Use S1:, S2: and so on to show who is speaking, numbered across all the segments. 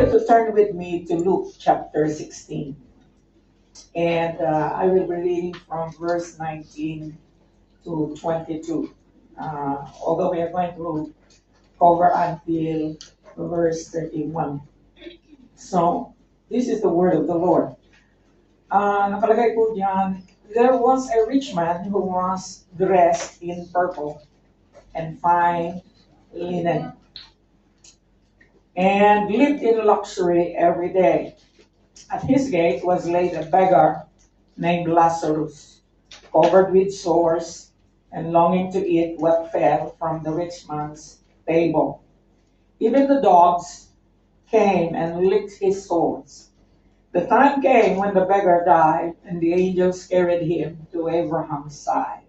S1: you to turn with me to Luke chapter 16. And I will be reading from verse 19 to 22. Although we are going to cover until verse 31. So, this is the word of the Lord. Nakalagay po diyan, there was a rich man who was dressed in purple and fine linen, and lived in luxury every day. At his gate was laid a beggar named Lazarus, covered with sores and longing to eat what fell from the rich man's table. Even the dogs came and licked his sores. The time came when the beggar died, and the angels carried him to Abraham's side.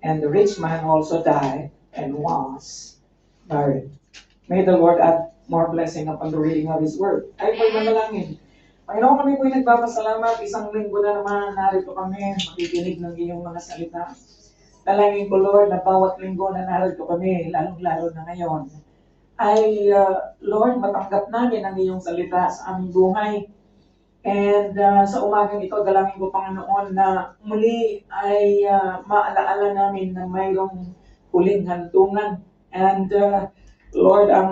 S1: And the rich man also died and was buried. May the Lord add more blessing upon the reading of His Word. Ay, manalangin. Panginoon, kami po'y nagpapasalamat. Isang linggo na naman, narito kami, makikinig ng iyong mga salita. Dalangin ko, Lord, na bawat linggo na narito kami, lalong-lalo na ngayon, ay, Lord, matanggap namin ang iyong salita sa aming buhay. And sa umagang ito, dalangin ko, Panginoon, na muli ay maalaala namin na mayroong huling hantungan. And Lord, ang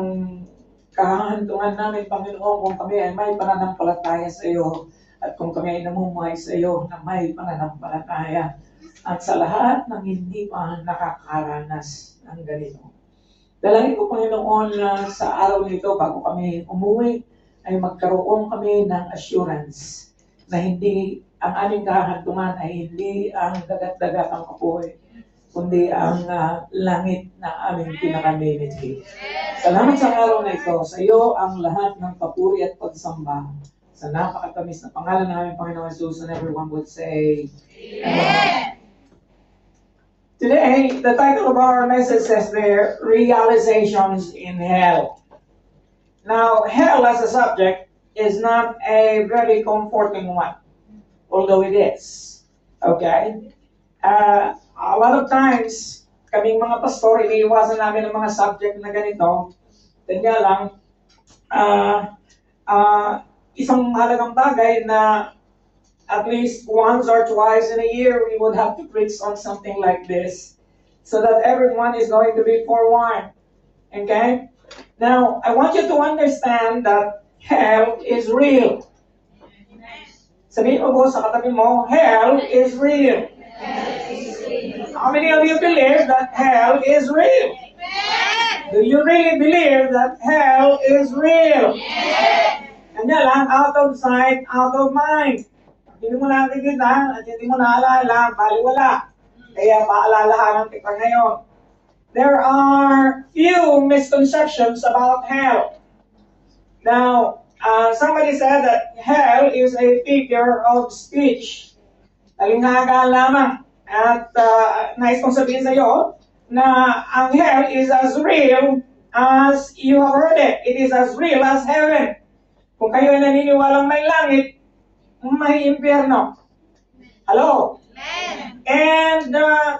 S1: kahantungan namin, Panginoon, kung kami ay may pananampalataya sa iyo at kung kami ay namumuhay sa iyo na may pananampalataya at sa lahat ng hindi pa nakakaranas ng ganito. Dalangin ko, Panginoon, na sa araw nito, bago kami umuwi, ay magkaroon kami ng assurance na hindi ang aming kahantungan ay hindi ang dagat-dagat ang apoy, kundi ang langit na aming pinakamimiti. Salamat sa araw na ito. Sa iyo ang lahat ng papuri at pagsamba. Sa napakatamis na pangalan namin, Panginoon Jesus, and everyone would say, Amen. Today, the title of our message says there, Realizations in Hell. Now, hell as a subject is not a very comforting one, although it is. Okay? A lot of times, kaming mga pastor, iniiwasan namin ng mga subject na ganito. Kanya lang, isang mahalagang bagay na at least once or twice in a year, we would have to preach on something like this so that everyone is going to be forewarned. Okay? Now, I want you to understand that hell is real. Sabihin mo po sa katabi mo, hell is real. How many of you believe that hell is real? Do you really believe that hell is real? And yan lang, out of sight, out of mind. Hindi mo nakikita at hindi mo naalala, baliwala. Kaya paalalahanan kita ngayon. There are few misconceptions about hell. Now, somebody said that hell is a figure of speech. Talingaga lamang. At nais kong sabihin sa iyo na ang hell is as real as you have heard it. It is as real as heaven. Kung kayo ay naniniwalang may langit, may impyerno. Hello? And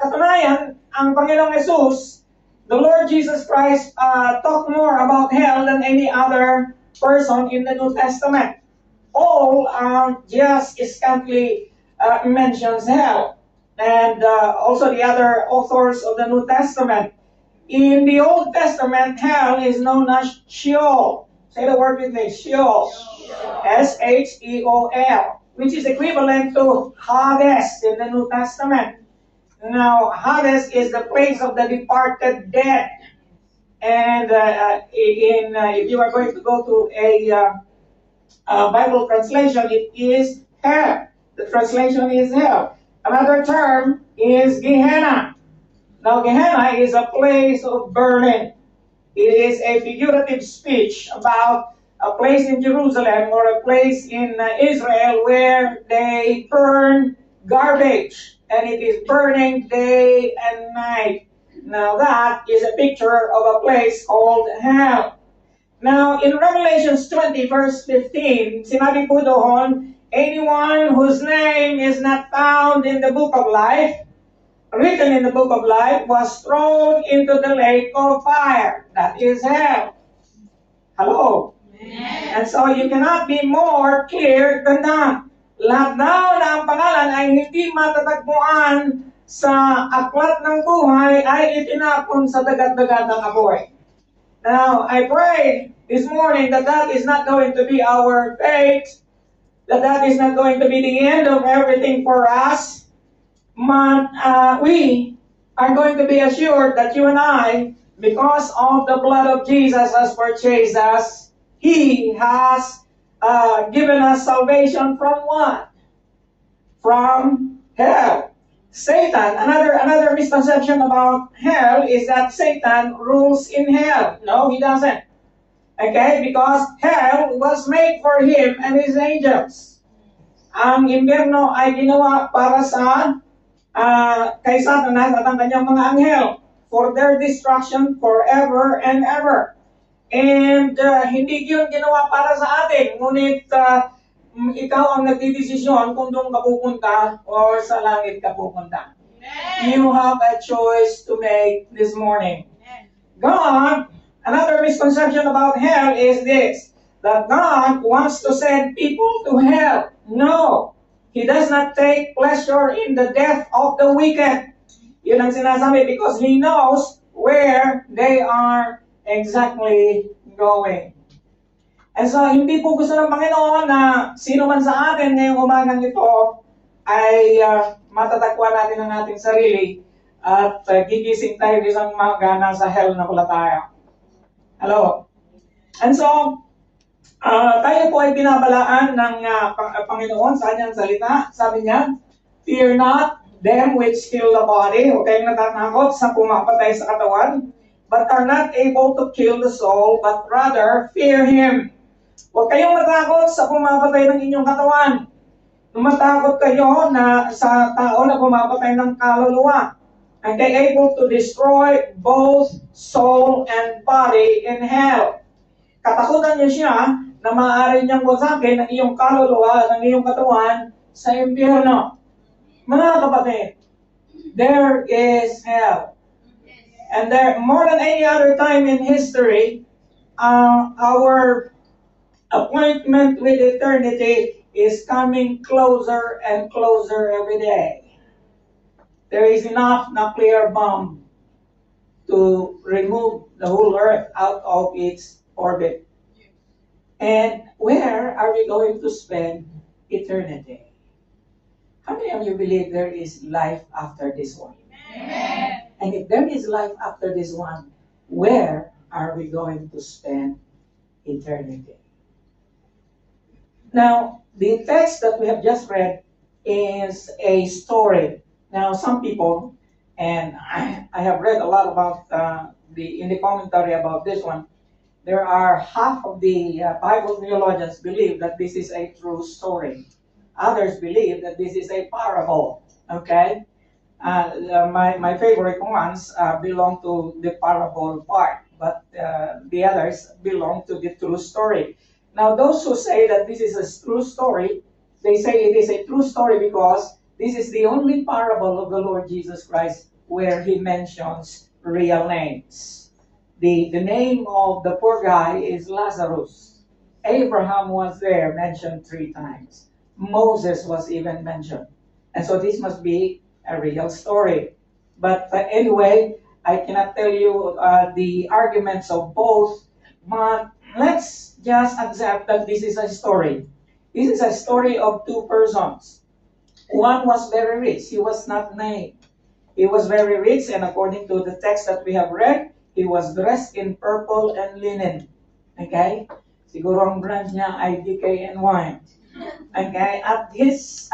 S1: katunayan, ang Panginoong Jesus, the Lord Jesus Christ, talked more about hell than any other person in the New Testament. All just scantily mentions hell. And also the other authors of the New Testament. In the Old Testament, hell is known as Sheol. Say the word with me, Sheol. S-H-E-O-L, which is equivalent to Hades in the New Testament. Now, Hades is the place of the departed dead. And if you are going to go to a Bible translation, it is hell. The translation is hell. Another term is Gehenna. Now, Gehenna is a place of burning. It is a figurative speech about a place in Jerusalem or a place in Israel where they burn garbage. And it is burning day and night. Now, that is a picture of a place called hell. Now, in Revelation 20, verse 15, sinabi po doon, anyone whose name is not found in the book of life, written in the book of life, was thrown into the lake of fire. That is hell. Hello? And so you cannot be more clear than that. Lahat daw na ang pangalan ay hindi matatagpuan sa aklat ng buhay ay itinapon sa dagat-dagat ng apoy. Now, I pray this morning that that is not going to be our fate, that that is not going to be the end of everything for us, but we are going to be assured that you and I, because of the blood of Jesus has purchased us, He has given us salvation from what? From hell. Satan, another misconception about hell is that Satan rules in hell. No, he doesn't. Okay? Because hell was made for him and his angels. Ang impyerno ay ginawa para sa kay Satanas at ang kanyang mga anghel for their destruction forever and ever. And hindi yun ginawa para sa atin, ngunit ikaw ang nagdidesisyon kung doon ka pupunta or sa langit ka pupunta. You have a choice to make this morning. God, another misconception about hell is this, that God wants to send people to hell. No, He does not take pleasure in the death of the wicked. Yun ang sinasabi because He knows where they are exactly going. And so, hindi po gusto ng Panginoon na sino man sa atin ngayong umagang ito ay matatagpuan natin ang ating sarili at gigising tayo isang umaga nasa hell na pala tayo. Hello? And so, tayo po ay binabalaan ng Panginoon sa kanyang salita. Sabi niya, fear not them which kill the body. Huwag kayong natatakot sa pumapatay sa katawan, but are not able to kill the soul, but rather fear Him. Huwag kayong matakot sa pumapatay ng inyong katawan. Matakot kayo na sa tao na pumapatay ng kaluluwa. And they able to destroy both soul and body in hell. Katakutan niyo siya na maaari niyang wasakin ang iyong kaluluwa at ang iyong katawan sa impyerno. Mga kapatid, there is hell. And there, more than any other time in history, our appointment with eternity is coming closer and closer every day. There is enough nuclear bomb to remove the whole earth out of its orbit. And where are we going to spend eternity? How many of you believe there is life after this one? Amen. And if there is life after this one, where are we going to spend eternity? Now, the text that we have just read is a story. Now, some people, and I have read a lot about in the commentary about this one, there are half of the Bible theologians believe that this is a true story. Others believe that this is a parable. Okay? My favorite ones belong to the parable part, but the others belong to the true story. Now, those who say that this is a true story, they say it is a true story because this is the only parable of the Lord Jesus Christ where He mentions real names. The name of the poor guy is Lazarus. Abraham was there, mentioned 3 times. Moses was even mentioned. And so this must be a real story. But anyway, I cannot tell you the arguments of both, but let's just accept that this is a story. This is a story of 2 persons. One was very rich. He was not named. He was very rich, and according to the text that we have read, he was dressed in purple and linen. Okay? Siguro ang brand niya ay DKNY. Okay, at his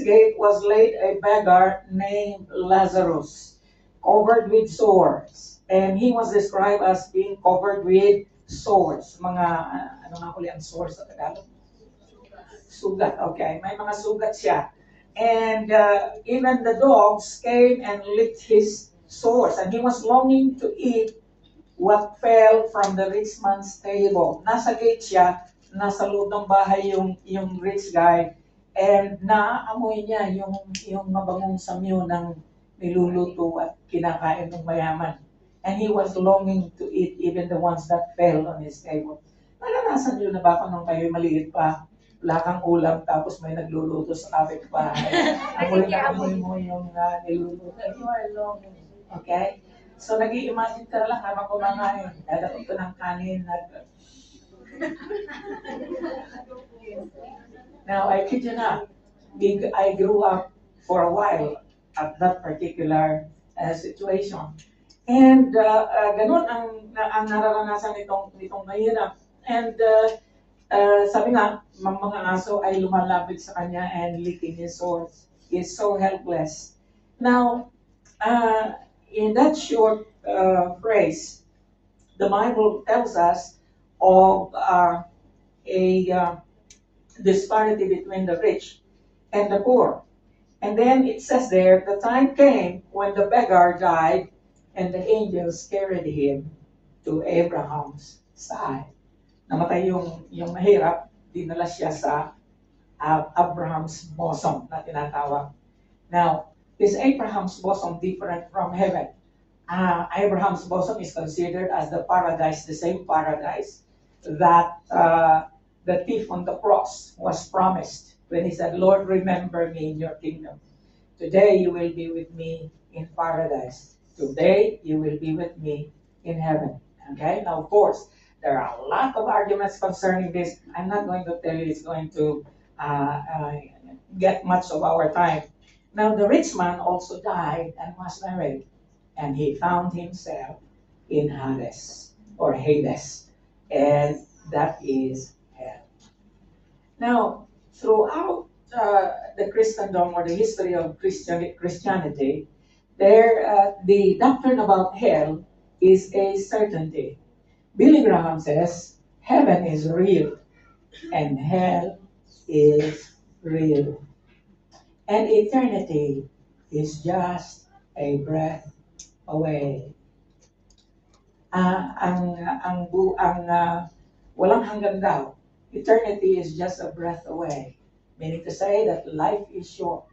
S1: gate was laid a beggar named Lazarus, covered with sores, and he was described as being covered with sores. Mga ano nga uli ang sores sa Tagalog? Sugat. Okay, may mga sugat siya, and even the dogs came and licked his sores, and he was longing to eat what fell from the rich man's table. Nasa gate siya. Nasa loob ng bahay yung rich guy, and naaamoy niya yung mabangong samyo ng niluluto at kinakain ng mayaman. And he was longing to eat even the ones that fell on his table. Naranasan nyo na ba kung nung kayo maliit pa, wala kang ulam, tapos may nagluluto sa kapitbahay. Amoy mo yung niluluto. You are alone. Okay? So, nag-i-imagine ka lang habang kumakain. Dadapot ko ng kanin. Now, I kid you not, I grew up for a while at that particular situation. And ganun ang nararanasan nitong mahirap. And sabi nga, mga aso ay lumalapit sa kanya and licking his sores. He is so helpless. Now, in that short phrase, the Bible tells us of a disparity between the rich and the poor. And then it says there, the time came when the beggar died and the angels carried him to Abraham's side. Namatay yung mahirap, dinala siya sa Abraham's bosom na tinatawag. Now, is Abraham's bosom different from heaven? Abraham's bosom is considered as the paradise, the same paradise that the thief on the cross was promised when he said, Lord, remember me in your kingdom. Today you will be with me in paradise. Today you will be with me in heaven. Okay? Now, of course, there are a lot of arguments concerning this. I'm not going to tell you it's going to get much of our time. Now, the rich man also died and was married, and he found himself in Hades, or Hades, and that is hell. Now, throughout the Christendom or the history of Christianity, the doctrine about hell is a certainty. Billy Graham says, heaven is real and hell is real. And eternity is just a breath away. Walang hanggan daw. Eternity is just a breath away. Meaning to say that life is short.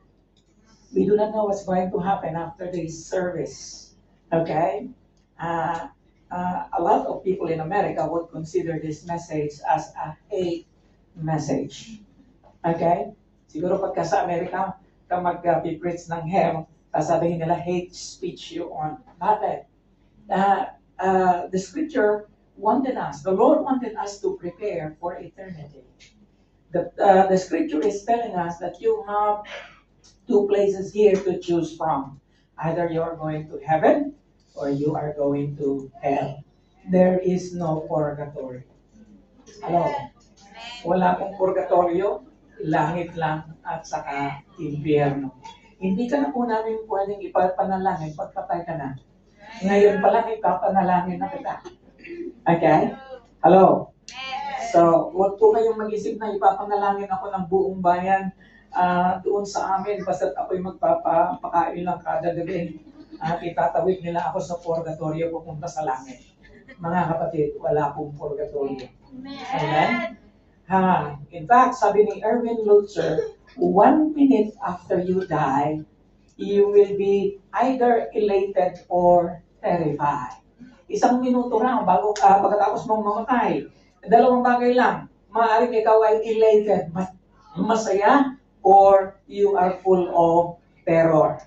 S1: We do not know what's going to happen after this service. Okay? A lot of people in America would consider this message as a hate message. Okay? Siguro pagka sa Amerika, ka mag-preach ng hell, sasabihin nila hate speech yun. Bakit? The scripture wanted us, the Lord wanted us to prepare for eternity. The scripture is telling us that you have two places here to choose from. Either you are going to heaven or you are going to hell. There is no purgatory. Hello? Wala pong purgatorio, langit lang at saka impyerno. Hindi ka na po namin pwedeng ipapanalangin pagpatay ka na. Ngayon pa lang ipapanalangin na kita. Okay? Hello? So, huwag po kayong mag-isip na ipapanalangin ako ng buong bayan doon sa amin basta't ako'y magpapakain lang kada gabi. Itatawid nila ako sa purgatorio pupunta sa langit. Mga kapatid, wala pong purgatorio. Amen? In fact, sabi ni Erwin Lutzer, 1 minute after you die, you will be either elated or terrified. Isang minuto lang pagkatapos mong mamatay. Dalawang bagay lang. Maaaring ikaw ay elated, masaya, or you are full of terror.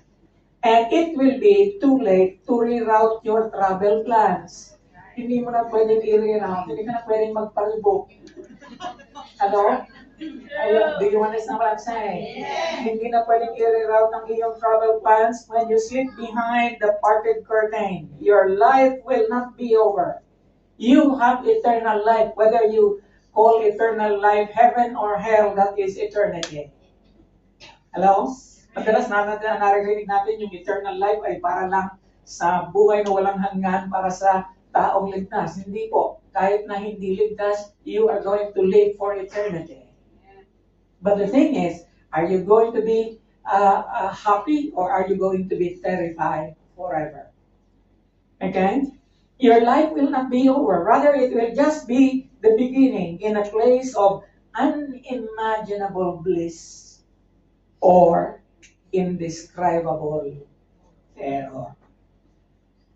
S1: And it will be too late to reroute your travel plans. Hindi mo na pwedeng i-reroute, hindi ka na pwedeng magpalibok. Ano? Do you understand what I'm saying? Yeah. Hindi na pwedeng i-reroute ang iyong travel plans when you sleep behind the parted curtain. Your life will not be over. You have eternal life. Whether you call eternal life heaven or hell, that is eternity. Hello? Madalas narinig natin yung eternal life ay para lang sa buhay na walang hanggan, para sa taong ligtas. Hindi po. Kahit na hindi ligtas, you are going to live for eternity. But the thing is, are you going to be happy or are you going to be terrified forever? Okay? Your life will not be over. Rather, it will just be the beginning in a place of unimaginable bliss or indescribable terror.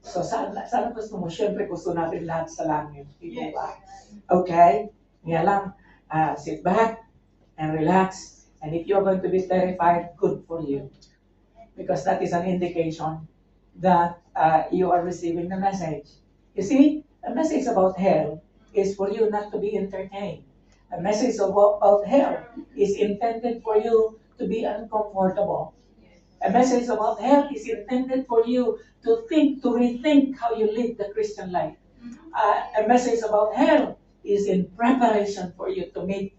S1: So, sana gusto mo? Siyempre, gusto natin lahat sa langit. Di ba? Okay? Nga lang, sit back and relax. And if you're going to be terrified, good for you. Because that is an indication that you are receiving the message. You see, a message about hell is for you not to be entertained. A message about hell is intended for you to be uncomfortable. A message about hell is intended for you to think, to rethink how you live the Christian life. A message about hell is in preparation for you to meet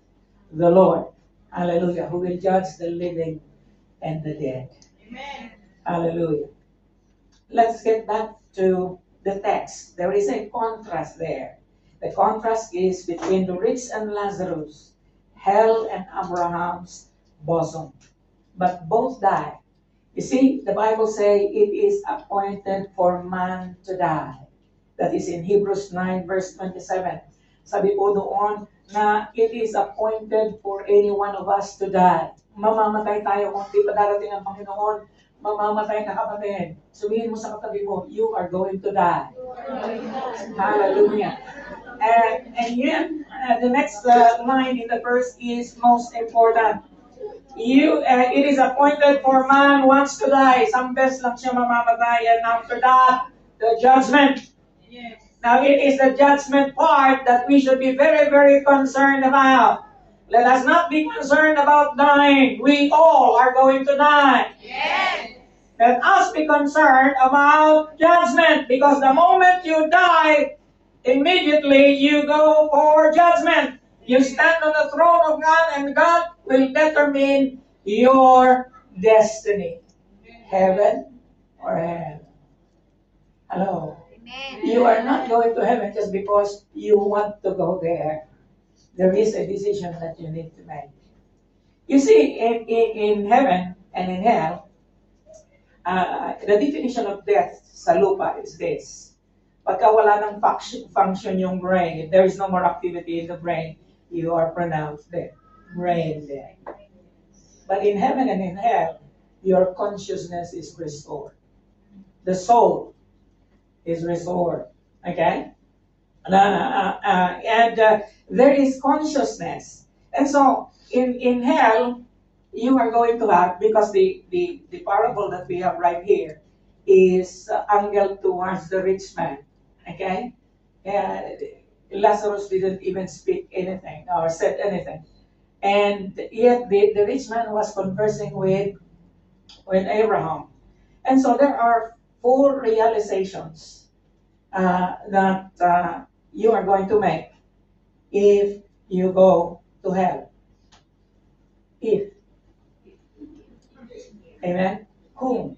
S1: the Lord. Hallelujah. Who will judge the living and the dead. Amen. Hallelujah. Let's get back to the text. There is a contrast there. The contrast is between the rich and Lazarus, hell and Abraham's bosom. But both die. You see, the Bible says it is appointed for man to die. That is in Hebrews 9 verse 27. Sabi po doon na it is appointed for any one of us to die. Mamamatay tayo kung di pa darating ang Panginoon. Mamamatay ka, kapatid. Sabihin mo sa katabi mo, you are going to die. Hallelujah. And yet, the next line in the verse is most important. It is appointed for man once to die. Isang beses lang siya mamamatay, and after that, the judgment. Yes. Now, it is the judgment part that we should be very, very concerned about. Let us not be concerned about dying. We all are going to die. Yes. Let us be concerned about judgment, because the moment you die, immediately you go for judgment. You stand on the throne of God, and God will determine your destiny. Heaven or hell. Hello. Amen. You are not going to heaven just because you want to go there. There is a decision that you need to make. You see, in heaven and in hell, the definition of death sa lupa is this. Pagka wala ng function yung brain, if there is no more activity in the brain, you are pronounced dead. Brain dead. But in heaven and in hell, your consciousness is restored. The soul is restored. Okay? And there is consciousness. And so, in hell, you are going to have, because the parable that we have right here is angled towards the rich man. Okay? Lazarus didn't even speak anything or said anything. And yet the rich man was conversing with Abraham. And so there are 4 realizations that you are going to make if you go to hell. If. Amen? Kung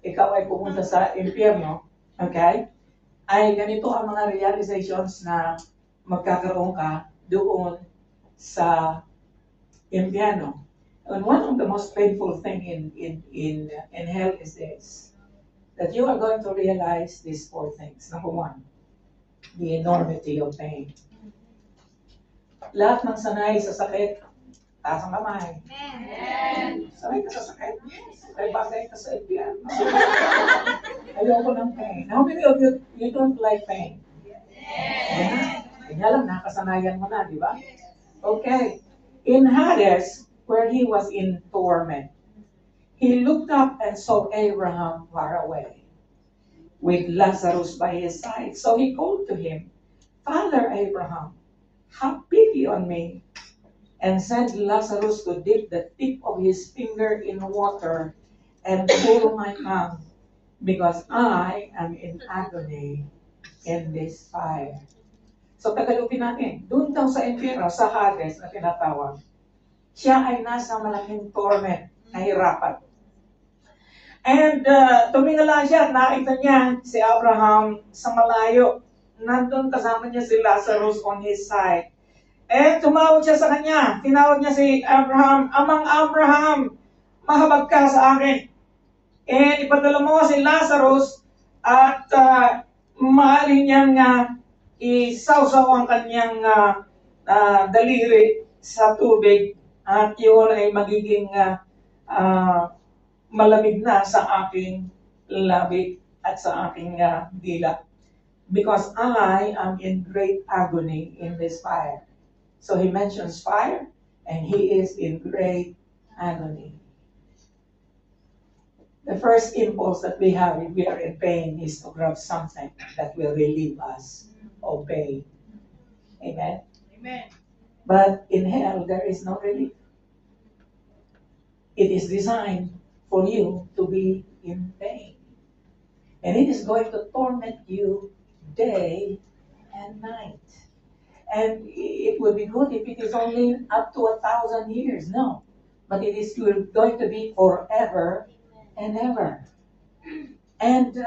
S1: ikaw ay pumunta sa impyerno, okay? Ay ganito ang mga realizations na magkakaroon ka doon sa impyerno. And one of the most painful thing in hell is this, that you are going to realize these 4 things. Number 1, the enormity of pain. Lahat ng sanay sa sakit, taas ang kamay. Amen. Sanay ka sa sakit? Ay bagay ka sa impyerno. Ayoko ng pain. How many of you don't like pain? Yeah. Kanya lang, nakasanayan mo na, di ba? Okay. In Hades, where he was in torment, he looked up and saw Abraham far away, with Lazarus by his side. So he called to him, Father Abraham, have pity on me, and send Lazarus to dip the tip of his finger in water and cool my tongue, because I am in agony in this fire. So tagalogin natin, doon daw sa impyerno, sa Hades na tinatawag, siya ay nasa malaking torment, nahirapan. And tumingala siya, nakita niya si Abraham sa malayo. Nandun kasama niya si Lazarus on his side. And tumawag siya sa kanya. Tinawag niya si Abraham, Amang Abraham, mahabag ka sa akin. And ipadala mo si Lazarus at maaari niyang isawsaw ang kanyang daliri sa tubig at yun ay magiging malamig na sa aking labi. at sa aking dila. Because I am in great agony in this fire. So he mentions fire, and he is in great agony. The first impulse that we have if we are in pain is to grab something that will relieve us of pain. Amen?
S2: Amen.
S1: But in hell, there is no relief. It is designed for you to be in pain. And it is going to torment you day and night. And it would be good if it is only up to 1,000 years. No. But it is going to be forever and ever. And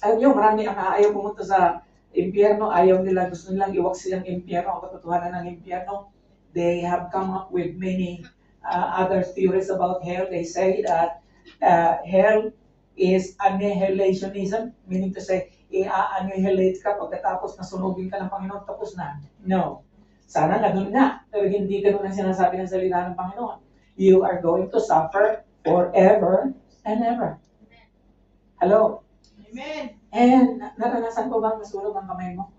S1: alam nyo, marami ang ayaw pumunta sa impyerno. Ayaw nila, gusto nilang iwaksi ang impyerno, ang katotohanan ng impyerno. They have come up with many other theories about hell. They say that hell is annihilationism, meaning to say, i-annihilate ka pagkatapos na sunugin ka ng Panginoon, tapos na. No. Sana na doon nga. Pero hindi ganun ang sinasabi ng salita ng Panginoon. You are going to suffer forever and ever. Hello?
S2: Amen.
S1: And naranasan ko bang masulog ang kamay mo?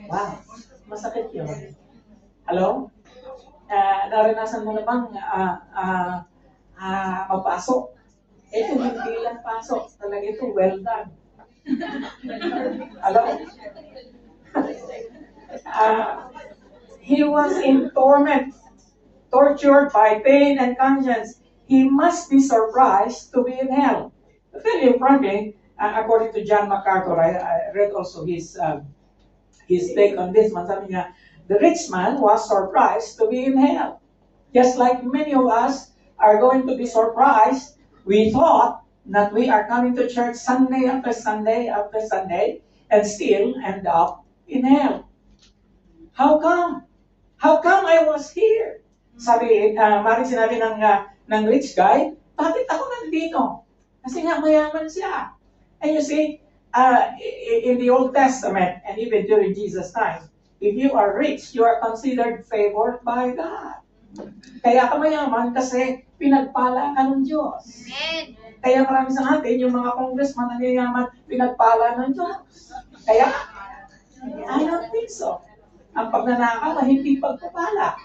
S1: Wow. Masakit yun. Hello? Naranasan mo na bang mapasok? Ito hindi lang pasok. Talaga ito, well done. Hello? He was in torment, tortured by pain and conscience. He must be surprised to be in hell. To tell you frankly, according to John MacArthur, I read also his take on this one. Sabi niya, the rich man was surprised to be in hell. Just like many of us are going to be surprised. We thought that we are coming to church Sunday after Sunday after Sunday and still end up in hell. How come? How come I was here? Sabi, maring sinabi ng rich guy, bakit ako nandito? Kasi nga mayaman siya. And you see, in the Old Testament, and even during Jesus' time, if you are rich, you are considered favored by God. Kaya ka mayaman kasi pinagpala ka ng Diyos.
S2: Amen.
S1: Kaya marami sa atin, yung mga congressman na yayaman, pinagpala ng Diyos. Kaya, I don't think so. Ang pagnanakaw ay hindi pagpapala.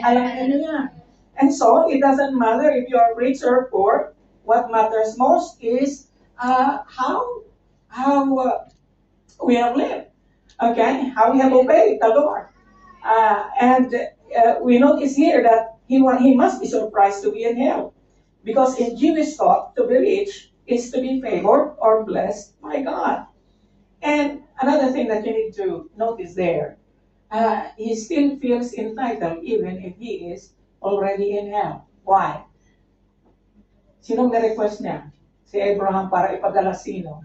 S1: Alam niyo yan. And so, it doesn't matter if you are rich or poor. What matters most is how we have lived. Okay? How we have obeyed the Lord. And we notice here that he must be surprised to be in hell. Because in Jewish thought, to be rich is to be favored or blessed by God. And another thing that you need to notice there, he still feels entitled even if he is already in hell. Why? Sinong na-request niya? Si Abraham para ipadala sino?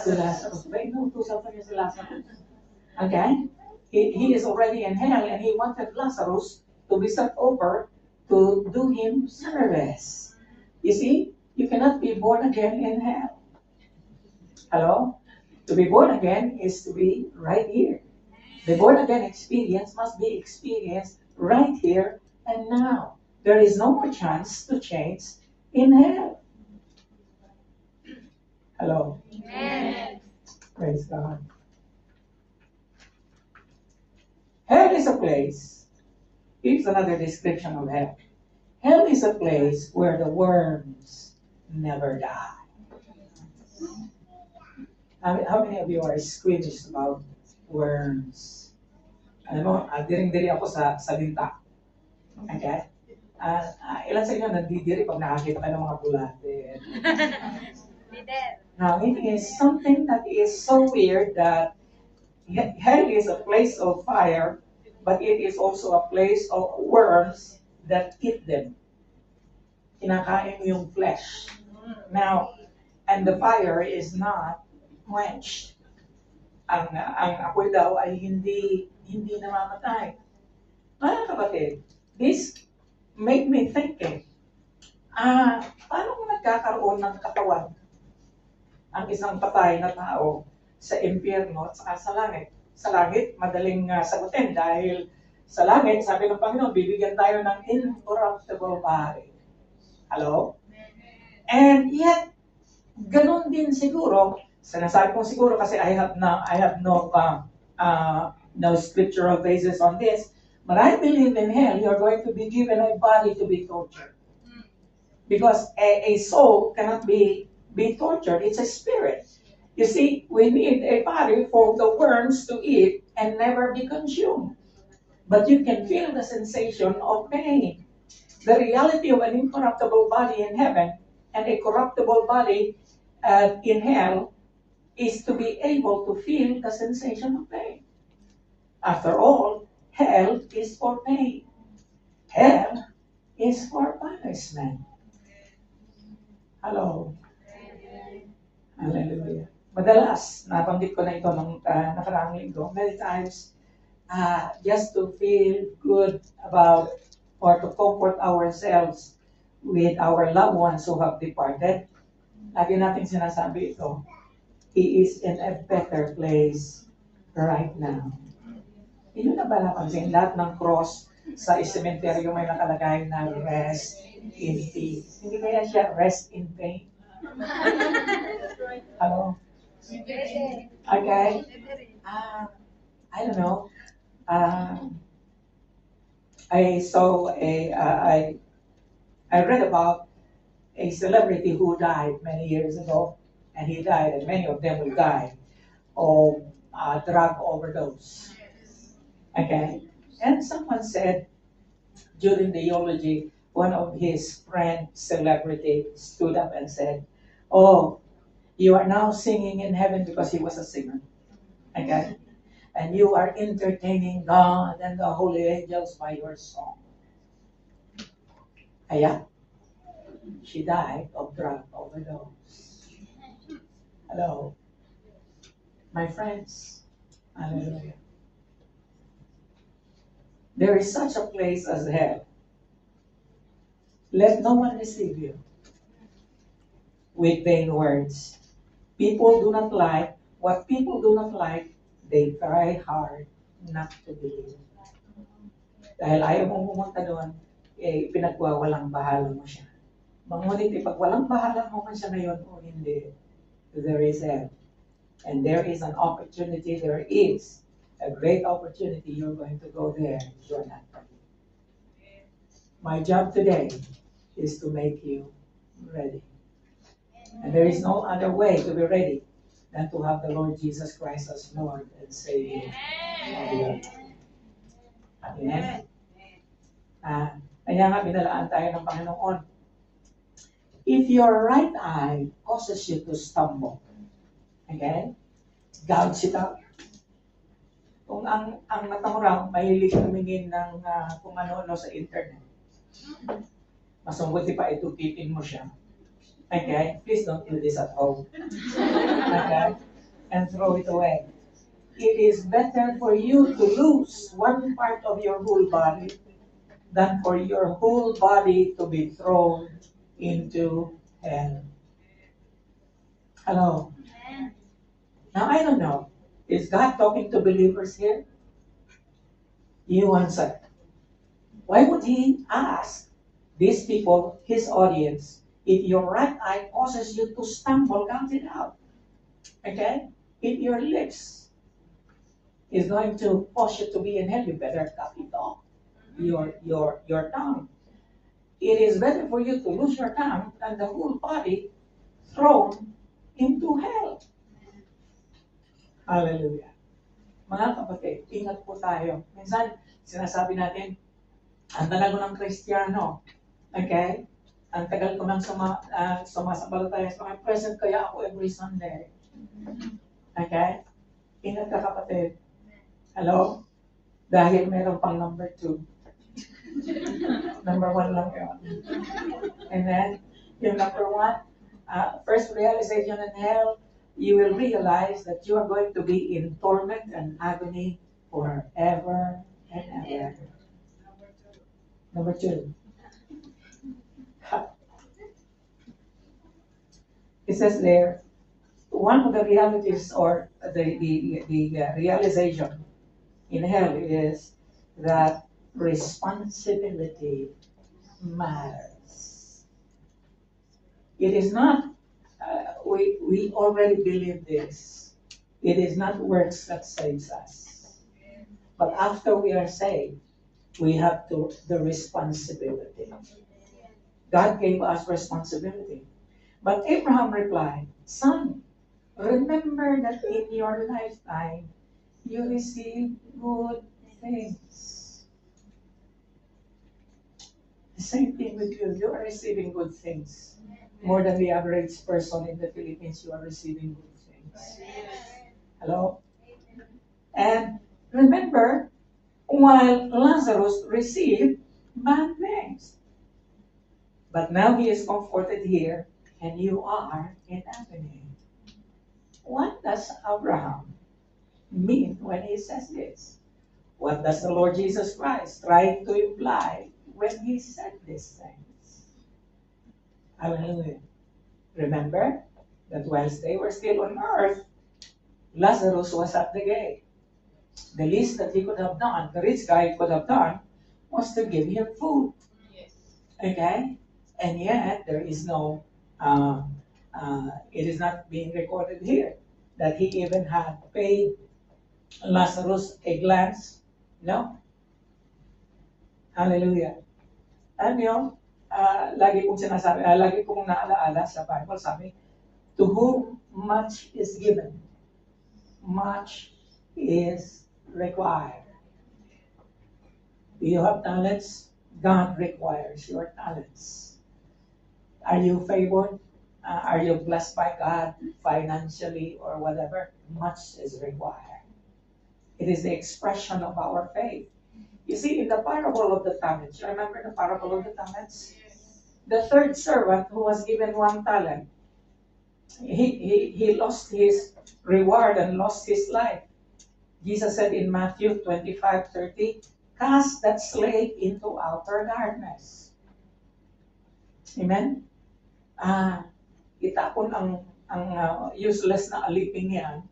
S1: Si Lazarus. Ba, inutusan pa niya si Lazarus. Okay? He is already in hell and he wanted Lazarus to be sent over to do him service. You see, you cannot be born again in hell. Hello? To be born again is to be right here. The born again experience must be experienced right here and now. There is no more chance to change in hell. Hello?
S2: Amen.
S1: Praise God. Hell is a place. Here's another description of hell. Hell is a place where the worms never die. How many of you are squeamish about worms? Alam mo, diring-diri ako sa linta. Okay? Ilan sa inyo nandidiri pag nakakita ka ng mga bulate? Now, it is something that is so weird that hell is a place of fire, but it is also a place of worms that eat them. Kinakain yung flesh. Now, and the fire is not quenched. Ang apoy daw ay hindi namamatay. Mga kapatid, this make me thinking, paano kung nagkakaroon ng katawan ang isang patay na tao sa impyerno at saka sa langit? Sa langit, madaling sagutin dahil sa langit, sabi ng Panginoon, bibigyan tayo ng incorruptible body. Hello? And yet, Ganon din siguro, sinasabi kong siguro kasi I have no scriptural basis on this, but I believe in hell, you're going to be given a body to be tortured. Because a soul cannot be tortured, it's a spirit. You see, we need a body for the worms to eat and never be consumed. But you can feel the sensation of pain. The reality of an incorruptible body in heaven and a corruptible body in hell is to be able to feel the sensation of pain. After all, hell is for pain. Hell is for punishment. Hello. Hallelujah. Madalas, nabanggit ko na ito nung nakaraang linggo, many times, just to feel good about or to comfort ourselves with our loved ones who have departed. Lagi natin sinasabi ito, He is in a better place right now. Hindi na ba napansin, lahat ng cross sa cemetery may nakalagay na rest in peace. Hindi kaya siya rest in pain? Hello? Okay? I don't know. I saw I read about a celebrity who died many years ago, and he died, and many of them will die of drug overdose. Okay? And someone said during the eulogy, one of his friend celebrity stood up and said, "Oh, you are now singing in heaven," because he was a singer. Okay? And you are entertaining God and the holy angels by your song. Kaya, she died of drug overdose. Hello. My friends, hallelujah. There is such a place as hell. Let no one deceive you with vain words. What people do not like, they try hard not to believe. Dahil ayaw mong pumunta doon, pinagwawalang bahala mo siya. Ngunit pag walang bahala mo man siya ngayon o hindi, there is hell. And there is an opportunity, there is a great opportunity, you're going to go there if you're not ready. My job today is to make you ready. And there is no other way to be ready than to have the Lord Jesus Christ as Lord and Savior of your life. Amen? Kaya nga binalaan tayo ng Panginoon. If your right eye causes you to stumble, okay? Gouge it out. Kung ang mata mo raw, mahilig tumingin ng kung ano-ano sa internet, mas mabuti pa itupitin mo siya. Okay? Please don't do this at home. Okay? And throw it away. It is better for you to lose one part of your whole body than for your whole body to be thrown into hell. Hello? Now, I don't know. Is God talking to believers here? You answer. Why would He ask these people, His audience, if your right eye causes you to stumble, count it out. Okay? If your lips is going to cause you to be in hell, you better cut it off. Your tongue. It is better for you to lose your tongue than the whole body thrown into hell. Hallelujah. Mga kapatid, ingat po tayo. Minsan, sinasabi natin, ang tagal ko ng Kristiyano. Okay? Ang tagal ko ng sumasampalataya sa mga present kaya ako every Sunday. Okay? Ingat ka kapatid. Hello? Dahil meron pang number 2. Number 1 lang yun. And then, yung number 1, first realization in hell, you will realize that you are going to be in torment and agony forever and ever. Number 2. It says there, one of the realities or the realization in hell is that responsibility matters. It is not we already believe this. It is not works that saves us. But after we are saved, we have the responsibility. God gave us responsibility. But Abraham replied, Son, remember that in your lifetime you received good things. The same thing with you. You are receiving good things. More than the average person in the Philippines, you are receiving good things. Hello? And remember, while Lazarus received bad things. But now he is comforted here, and you are in agony. What does Abraham mean when he says this? What does the Lord Jesus Christ try to imply when he said these things? Hallelujah. Remember that whilst they were still on earth, Lazarus was at the gate. The least that he could have done, the rich guy could have done, was to give him food. Okay? And yet, there is no, it is not being recorded here that he even had paid Lazarus a glance. No? Hallelujah. Alam niyo, lagi kong sinasabi, lagi kong naalaala sa Bible, sabi, to whom much is given, much is required. Do you have talents? God requires your talents. Are you favored? Are you blessed by God financially or whatever? Much is required. It is the expression of our faith. You see, in the parable of the talents, you remember the parable of the talents? The third servant who was given 1 talent, he lost his reward and lost his life. Jesus said in Matthew 25:30, cast that slave into outer darkness. Amen? Itapon ang useless na aliping yan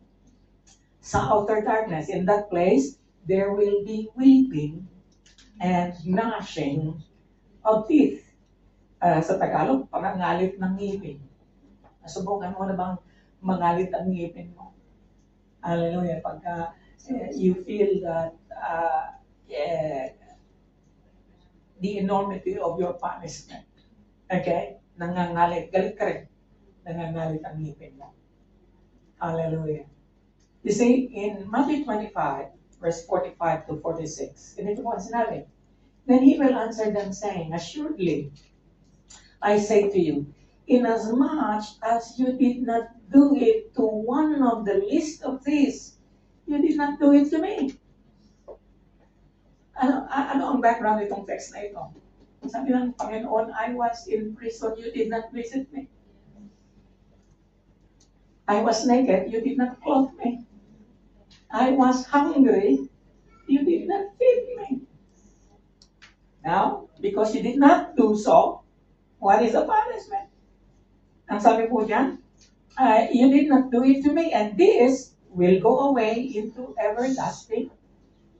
S1: sa outer darkness. In that place, there will be weeping and gnashing of teeth. Sa Tagalog, pangangalit ng ngipin. Nasubukan mo na bang mangalit ang ngipin mo? Hallelujah. Pagka you feel that the enormity of your punishment. Okay? Nangangalit. Galit ka rin. Nangangalit ang ngipin mo. Hallelujah. You see, in Matthew 25, verse 45 to 46, ganito po ang sinabi. Then he will answer them saying, assuredly, I say to you, inasmuch as you did not do it to one of the least of these, you did not do it to me. Ano ang background nitong text na ito? Sabi ng Panginoon, I was in prison, you did not visit me. I was naked, you did not clothe me. I was hungry, you did not feed me. Now, because you did not do so, what is the punishment? Ang sabi po dyan, you did not do it to me, and this will go away into everlasting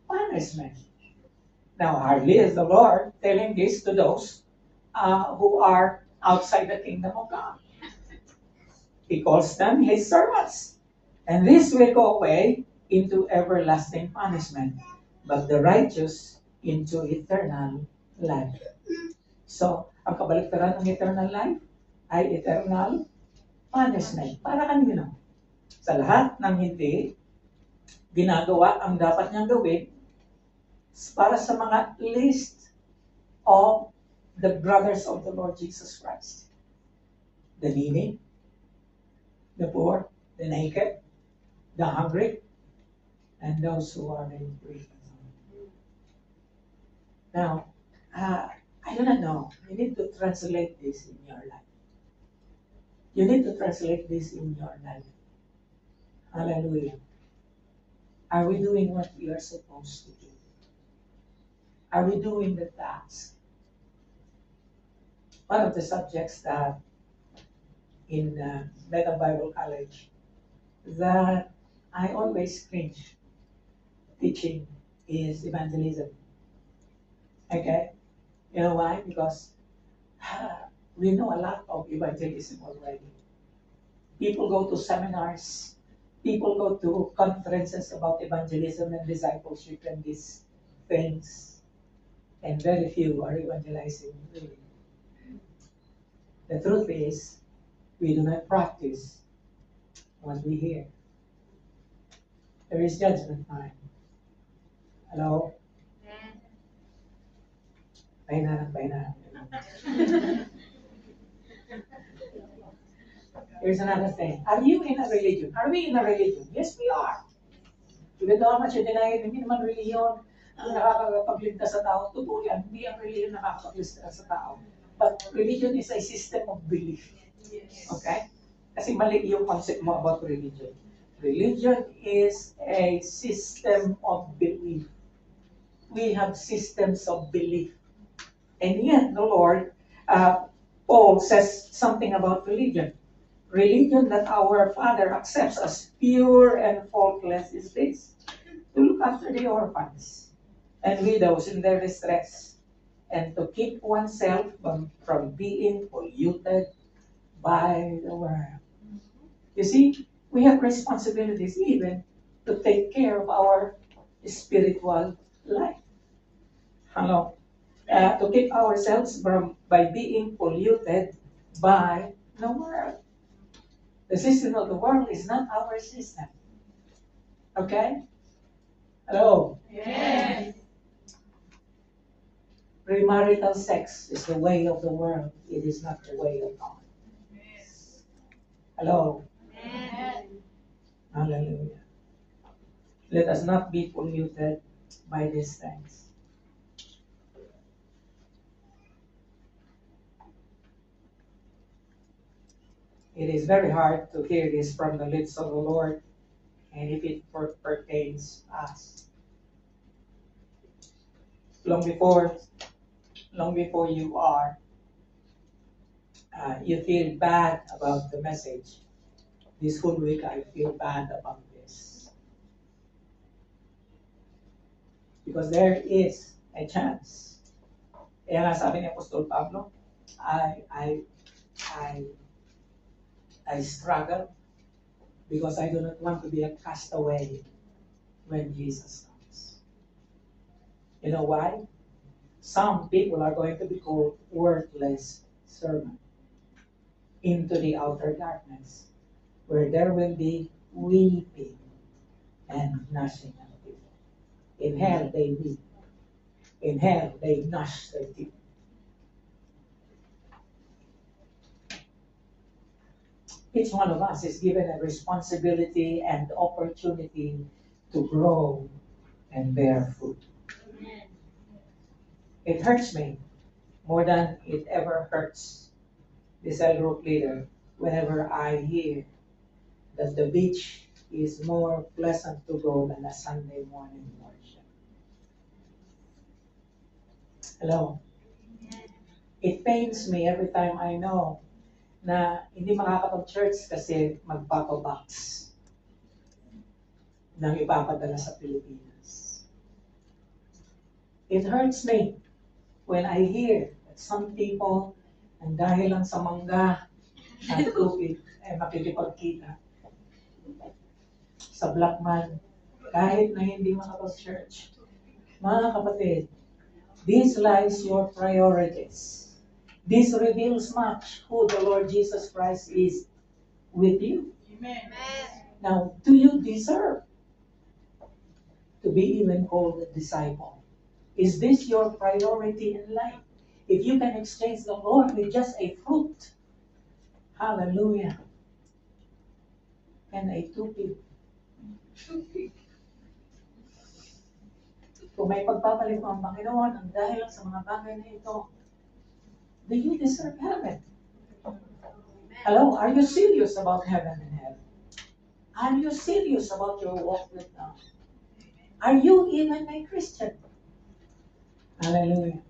S1: punishment. Now, hardly is the Lord telling this to those who are outside the kingdom of God. He calls them his servants. And this will go away into everlasting punishment, but the righteous into eternal life. So, ang kabaliktaran ng eternal life ay eternal punishment. Para kanino? Sa lahat ng hindi ginagawa ang dapat niyang gawin, para sa mga least of the brothers of the Lord Jesus Christ. The needy, the poor, the naked, the hungry, and those who are in prison. Now, I do not know. You need to translate this in your life. You need to translate this in your life. Hallelujah. Are we doing what we are supposed to do? Are we doing the task? One of the subjects that in Meta Bible College that I always cringe teaching is evangelism. Okay? You know why? Because we know a lot of evangelism already. People go to seminars. People go to conferences about evangelism and discipleship and these things. And very few are evangelizing, really. The truth is, we do not practice what we hear. There is judgment time. Hello? Paina. Here's another thing. Are you in a religion? Are we in a religion? Yes, we are. Even though how much you deny it, hindi naman religion ang nakakapagligtas sa tao. Totoo yan, hindi ang religion nakakapagligtas sa tao. But religion is a system of belief. Okay? Kasi mali yung concept mo about religion. Religion is a system of belief. We have systems of belief. And yet, the Lord, Paul says something about religion. Religion that our Father accepts as pure and faultless is this: to look after the orphans and widows in their distress, and to keep oneself from being polluted by the world. You see, we have responsibilities even to take care of our spiritual life. Hello? To keep ourselves by being polluted by the world. The system of the world is not our system. Okay? Hello?
S2: Yes.
S1: Premarital sex is the way of the world. It is not the way of God. Hello?
S2: Yes.
S1: Hallelujah. Let us not be polluted by these things. It is very hard to hear this from the lips of the Lord, and if it pertains us. Long before you are, you feel bad about the message. This whole week, I feel bad about this. Because there is a chance. Kaya nga sabi ni Apostol Pablo, I struggle because I do not want to be a castaway when Jesus comes. You know why? Some people are going to be called worthless servants into the outer darkness, where there will be weeping and gnashing of teeth. In hell they weep. In hell they gnash their teeth. Each one of us is given a responsibility and opportunity to grow and bear fruit. It hurts me more than it ever hurts the cell group leader whenever I hear that the beach is more pleasant to go than a Sunday morning worship. Hello? It pains me every time I know na hindi makakapag-church kasi magpapabox nang ipapadala sa Pilipinas. It hurts me when I hear that some people, ang dahil lang sa mangga at tubig, ay makikipagkita sa black man, kahit na hindi makapag-church. Mga kapatid, this lies your priorities. This reveals much who the Lord Jesus Christ is with you.
S2: Amen.
S1: Now, do you deserve to be even called a disciple? Is this your priority in life? If you can exchange the Lord with just a fruit, hallelujah, and a tupig. Kung may pagpapalit mo ang Panginoon, ang dahil lang sa mga bagay na ito, do you deserve heaven? Hello, are you serious about heaven and hell? Are you serious about your walk with God? Are you even a Christian? Hallelujah.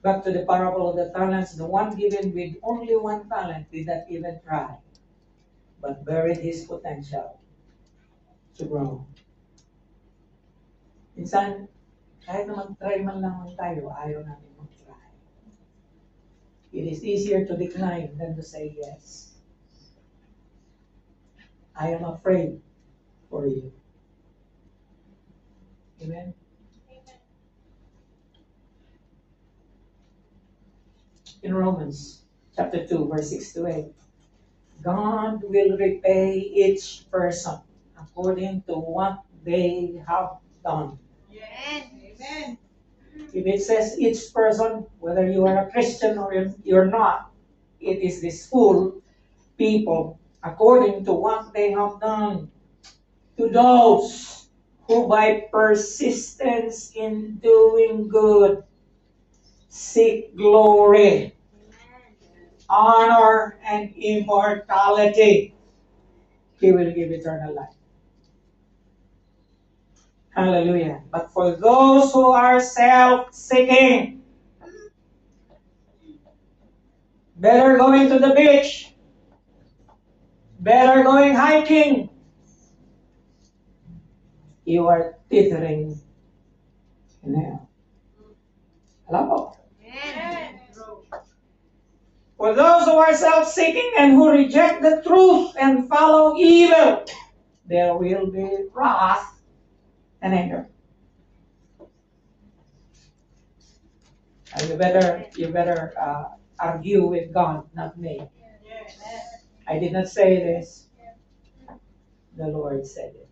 S1: Back to the parable of the talents, the one given with only one talent did not even try, but buried his potential to grow. Minsan, kahit na mag-try man lang tayo, ayaw namin mag-try. It is easier to decline than to say yes. I am afraid for you. Amen? In Romans chapter 2, verse 6 to 8, God will repay each person according to what they have done.
S2: Amen.
S1: If it says each person, whether you are a Christian or you're not, it is this full people according to what they have done. To those who by persistence in doing good seek glory, honor, and immortality, He will give eternal life. Hallelujah. But for those who are self-seeking, better going to the beach, better going hiking, you are teetering in hell. Hello?
S2: Amen.
S1: For those who are self-seeking and who reject the truth and follow evil, there will be wrath and anger. And you better argue with God, not me. I did not say this. The Lord said it.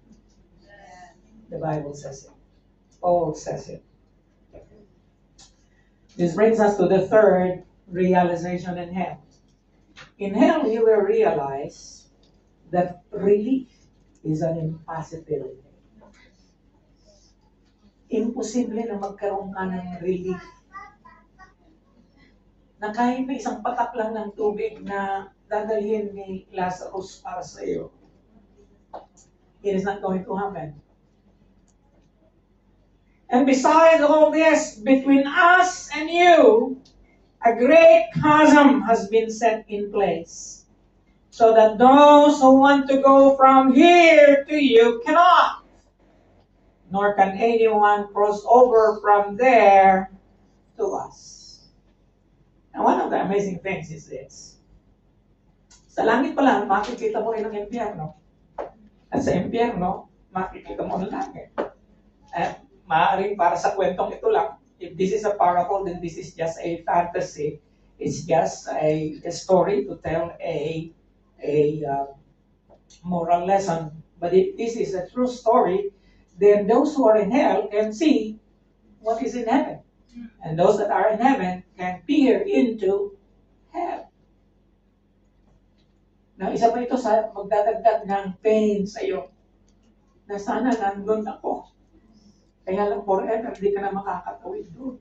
S1: The Bible says it. Paul says it. This brings us to the third realization in hell. In hell, you will realize that relief is an impossibility. Imposible na magkaroon ka ng relief. Na kahit may isang patak lang ng tubig na dadalhin ni Lazarus para sa iyo, it is not going to happen. And besides all this, between us and you, a great chasm has been set in place, so that those who want to go from here to you cannot, nor can anyone cross over from there to us. And one of the amazing things is this. Sa langit pa lang, makikita mo rin ang impyerno. At sa impyerno, makikita mo ang langit. At maaaring para sa kwentong ito lang, if this is a parable, then this is just a fantasy. It's just a story to tell a moral lesson. But if this is a true story, then those who are in hell can see what is in heaven. And those that are in heaven can peer into hell. Now, isa pa ito sa magdadagdag ng pain sa iyo, na sana nandun ako. Kaya lang forever, hindi ka na makakatawid doon.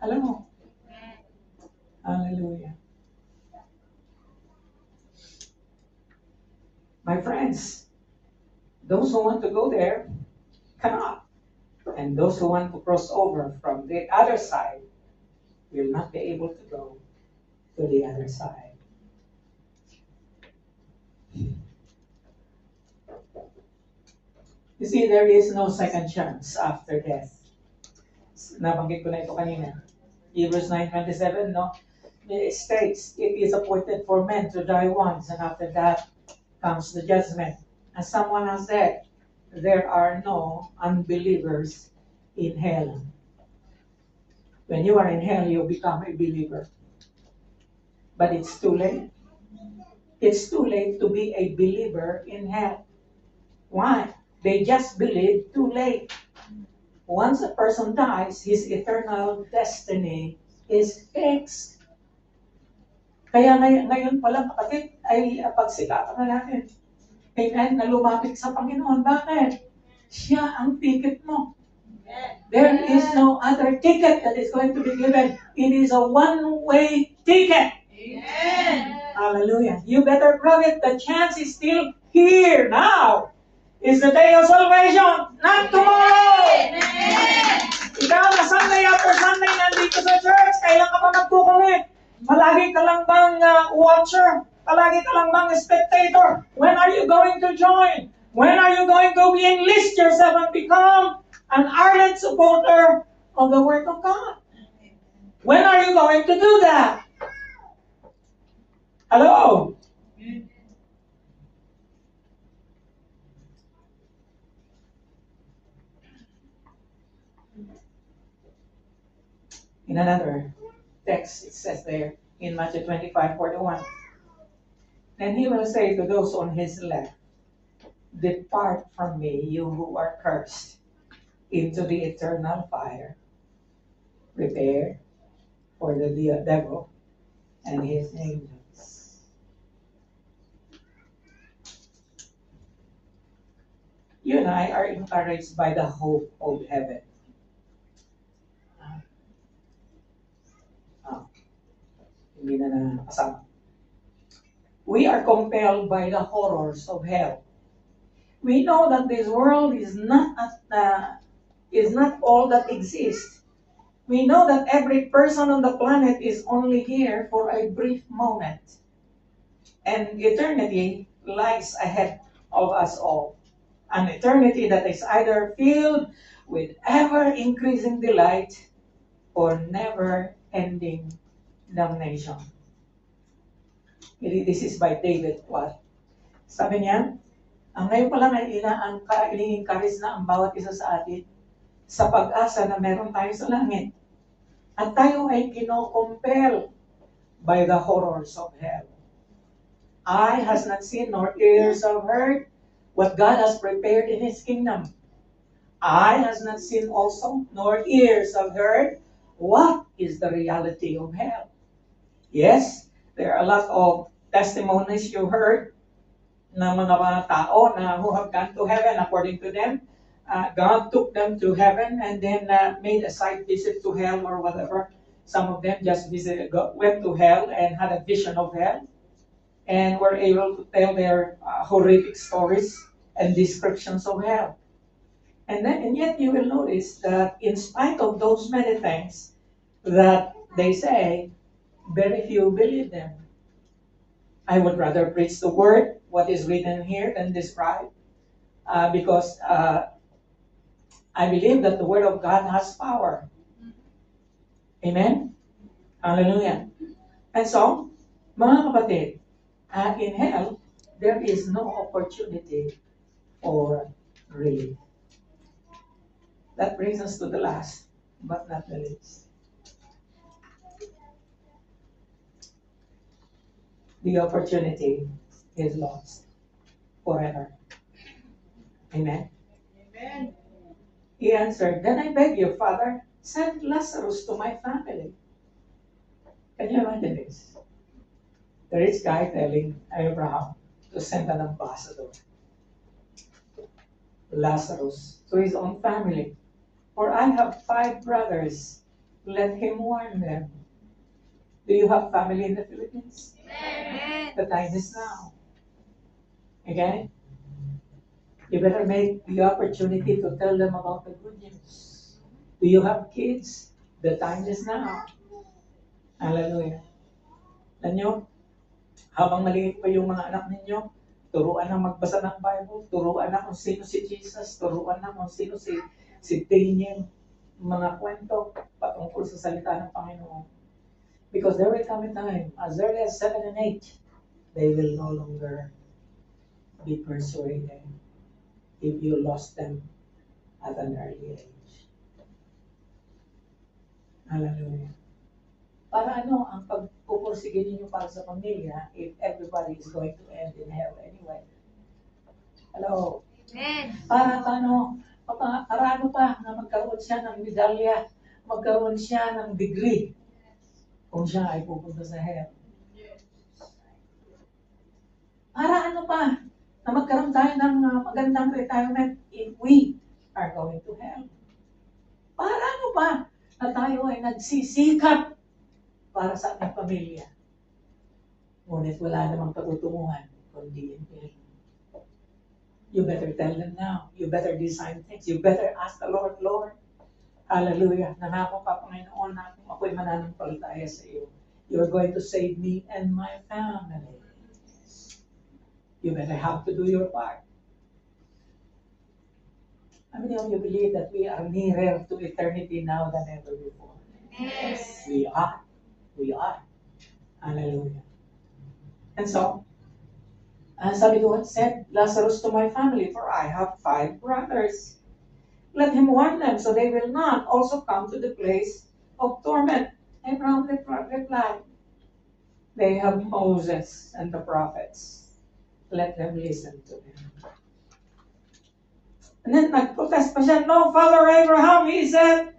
S1: Alam mo? Hallelujah. My friends, those who want to go there cannot. And those who want to cross over from the other side will not be able to go to the other side. You see, there is no second chance after death. Nabanggit ko na ito kanina. Hebrews 9:27, no? It states, it is appointed for men to die once, and after that comes the judgment. As someone has said, there are no unbelievers in hell. When you are in hell, you become a believer. But it's too late. It's too late to be a believer in hell. Why? They just believe too late. Once a person dies, his eternal destiny is fixed. Kaya ngayon pala, kapatid, ay pagsikatan na natin. Amen, na lumapit sa Panginoon. Bakit? Siya ang ticket mo. There is no other ticket that is going to be given. It is a one-way ticket.
S2: Amen.
S1: Hallelujah. You better grab it. The chance is still here now. Is the day of salvation, not tomorrow.
S2: Amen.
S1: Ikaw na Sunday after Sunday nandito sa church, kailan ka pa magkukulit? Malagi ka lang bang watcher? Palagi ka lang bang spectator? When are you going to join? When are you going to enlist yourself and become an ardent supporter of the Word of God? When are you going to do that? Hello? In another text, it says there in Matthew 25:41, then he will say to those on his left, depart from me, you who are cursed, into the eternal fire, prepared for the devil and his angels. You and I are encouraged by the hope of heaven. Hindi na nakasama. We are compelled by the horrors of hell. We know that this world is not all that exists. We know that every person on the planet is only here for a brief moment. And eternity lies ahead of us all. An eternity that is either filled with ever-increasing delight or never-ending damnation. This is by David Platt. Sabi niya, ang ngayon pa lang ay ini-encourage na ang bawat isa sa atin sa pag-asa na meron tayo sa langit. At tayo ay kino-compel by the horrors of hell. Eye has not seen nor ears have heard what God has prepared in His kingdom. Eye has not seen also nor ears have heard what is the reality of hell. Yes, there are a lot of testimonies you heard na mga tao na who have gone to heaven according to them. God took them to heaven and then made a site visit to hell or whatever. Some of them just went to hell and had a vision of hell and were able to tell their horrific stories and descriptions of hell. And yet you will notice that in spite of those many things that they say, very few believe them. I would rather preach the word, what is written here, than describe, because I believe that the word of God has power. Amen? Hallelujah. And so, mga kapatid, in hell, there is no opportunity for relief. That brings us to the last, but not the least. The opportunity is lost forever. Amen?
S2: Amen.
S1: He answered, then I beg you, Father, send Lazarus to my family. Can you imagine this? The rich guy telling Abraham to send an ambassador, Lazarus, to his own family. For I have 5 brothers. Let him warn them. Do you have family in the Philippines?
S2: Amen.
S1: The time is now. Okay? You better make the opportunity to tell them about the good news. Do you have kids? The time is now. Hallelujah. Alam nyo, habang maliit pa yung mga anak ninyo, turuan na magbasa ng Bible, turuan na kung sino si Jesus, turuan na kung sino si Daniel, mga kwento patungkol sa salita ng Panginoon. Because there will come a time, as early as 7 and 8, they will no longer be persuaded if you lost them at an early age. Hallelujah. Para ano ang pagpupursige ninyo para sa pamilya if everybody is going to end in hell anyway? Hello?
S2: Amen.
S1: Para ano pa na magkaroon siya ng medalya, magkaroon siya ng degree kung siya ay pupunta sa hell. Para ano pa na magkaroon tayo ng magandang retirement if we are going to hell. Para ano pa na tayo ay nagsisikap para sa ating pamilya. Ngunit wala namang patutunguhan kundi impyerno. You better tell them now. You better design things. You better ask the Lord, Lord, hallelujah, nangako ka, Panginoon, na kung ako'y mananampalataya sa iyo, you're going to save me and my family. You better have to do your part. How many of you believe that we are nearer to eternity now than ever before?
S2: Yes.
S1: We are. We are. Hallelujah. And so, sabi ko, send Lazarus to my family, for I have 5 brothers. Let him warn them, so they will not also come to the place of torment. Abraham replied, they have Moses and the prophets. Let them listen to them. And then nag-protest pa siya, no, Father Abraham, he said,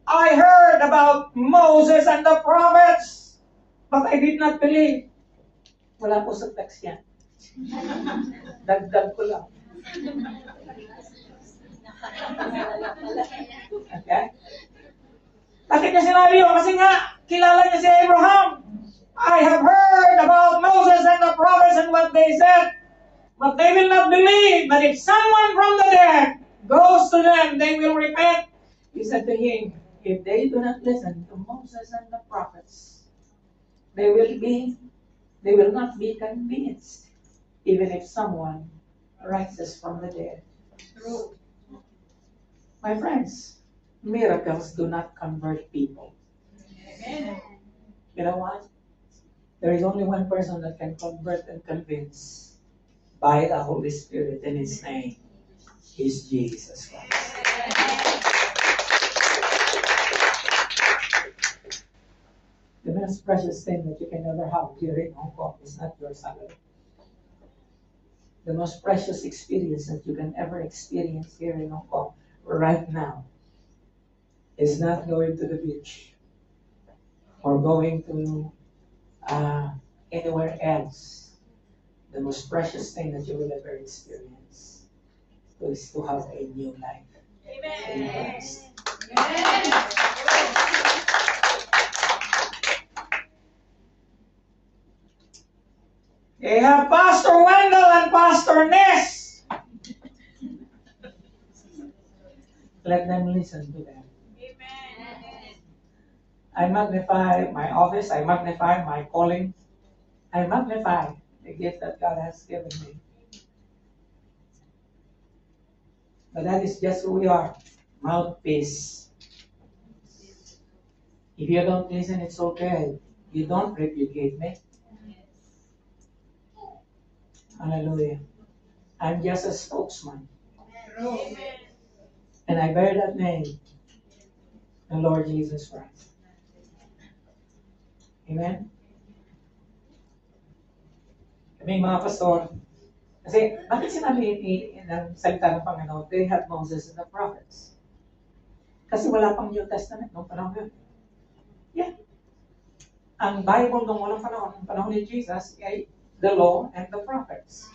S1: I heard about Moses and the prophets, but I did not believe. Wala po sa text yan. Dagdag ko lang. Okay? Bakit niya sinabi yun? Kasi nga, kilala niya si Abraham. I have heard about Moses and the prophets and what they said, but they will not believe. But if someone from the dead goes to them, they will repent. He said to him, if they do not listen to Moses and the prophets, they will not be convinced, even if someone rises from the dead.
S2: True.
S1: My friends, miracles do not convert people.
S2: Amen.
S1: You know what? There is only one person that can convert and convince by the Holy Spirit, and His name is Jesus Christ. The most precious thing that you can ever have here in Hong Kong is not your salary. The most precious experience that you can ever experience here in Hong Kong right now is not going to the beach or going to anywhere else. The most precious thing that you will ever experience is to have a new life in Christ.
S2: Amen.
S1: They have Pastor Wendell and Pastor Ness. Let them listen to them.
S2: Amen.
S1: I magnify my office. I magnify my calling. I magnify the gift that God has given me. But that is just who we are. Mouthpiece. If you don't listen, it's okay. You don't replicate me. Hallelujah. I'm just a spokesman.
S2: True.
S1: And I bear that name, the Lord Jesus Christ. Amen? Kaming mga pastor, kasi bakit sinabi ng salita ng Panginoon, they had Moses and the prophets? Kasi wala pang New Testament noong panahon yun. Yeah. Ang Bible noong walang panahon ni Jesus, ay the law and the prophets.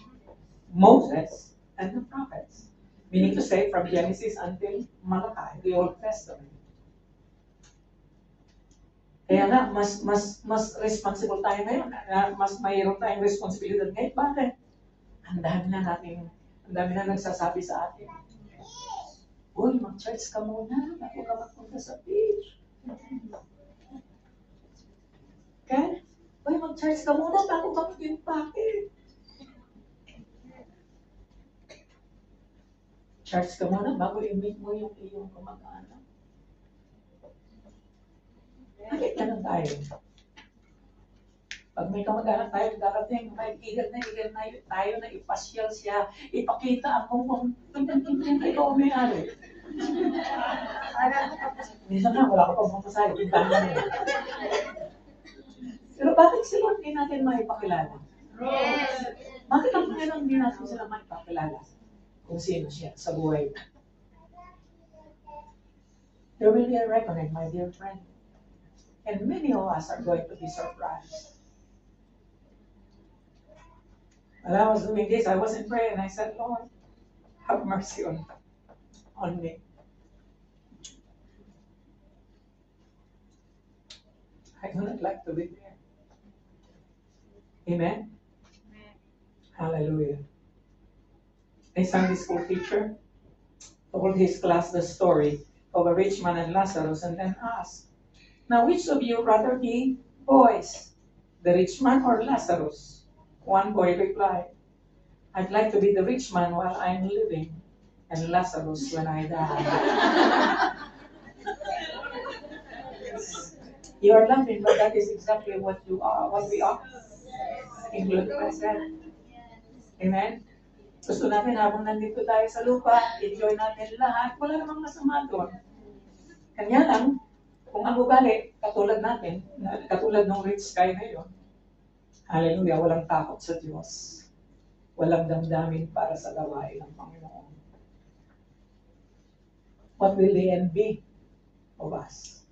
S1: Moses and the prophets. Meaning to say, from Genesis until Malachi, the Old Testament. Kaya nga, mas responsible tayo ngayon. Mas mayroon tayong responsibilidad ngayon. Bakit? Ang dami na nagsasabi sa atin. Uy, mag-church ka muna. Bago ka magpunta sa beach. Okay? Uy, mag-church ka muna bago ka mag-impake. Church ka muna bago i-meet mo yung iyong kamag-anak. Bakit ganun tayo? Pag may kamag-anak tayo darating, may eager na tayo na ipasyal siya, ipakita ang kung ikaw may ari. Minsan nga, wala ko pang masasayo, pintahan na yun. Pero bakit sila hindi natin maipakilala?
S2: Yes.
S1: Bakit ang Panginoon hindi natin sila maipakilala kung sino siya sa buhay? There will be a reckoning, my dear friend. And many of us are going to be surprised. While I was doing this, I was in prayer and I said, Lord, have mercy on me. I do not like to be there. Amen?
S2: Amen.
S1: Hallelujah. A Sunday school teacher told his class the story of a rich man and Lazarus and then asked, now which of you rather be boys, the rich man or Lazarus? One boy replied, I'd like to be the rich man while I'm living and Lazarus when I die. You are laughing, but that is exactly what you are, what we are, including myself. Amen? Gusto natin habang nandito tayo sa lupa, enjoy natin lahat, wala namang masama doon. Kanya lang, kung ang ugali, katulad natin, katulad ng rich guy na yun, hallelujah, walang takot sa Diyos. Walang damdamin para sa gawain ng Panginoon. What will the end be of us?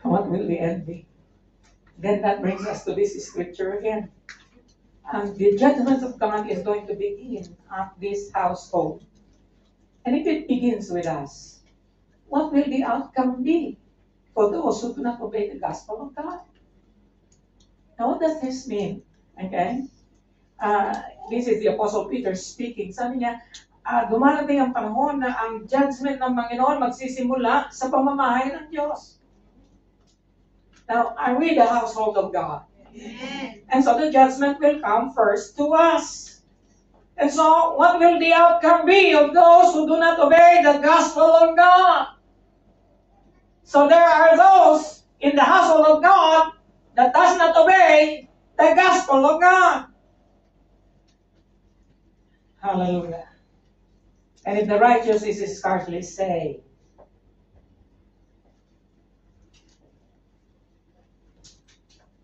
S1: What will the end be? Then that brings us to this scripture again. The judgment of God is going to begin at this household. And if it begins with us, what will the outcome be for those who do not obey the gospel of God? Now, what does this mean? Okay? This is the Apostle Peter speaking. Sabi niya, dumarating ang panahon na ang judgment ng Panginoon magsisimula sa pamamahay ng Diyos. Now, are we the household of God?
S2: Amen.
S1: And so the judgment will come first to us. And so, what will the outcome be of those who do not obey the gospel of God? So there are those in the household of God that does not obey the gospel of God. Hallelujah. And if the righteous is scarcely saved,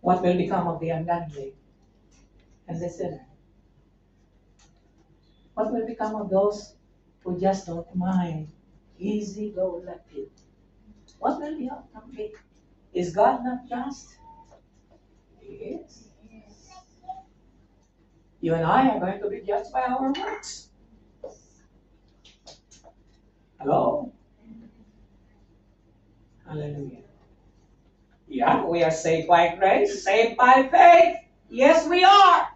S1: what will become of the ungodly and the sinner? What will become of those who just don't mind? Easy go lucky. What will the outcome be? Is God not just? He is. You and I are going to be judged by our works. Hello? Hallelujah. Yeah, we are saved by grace, saved by faith. Yes, we are.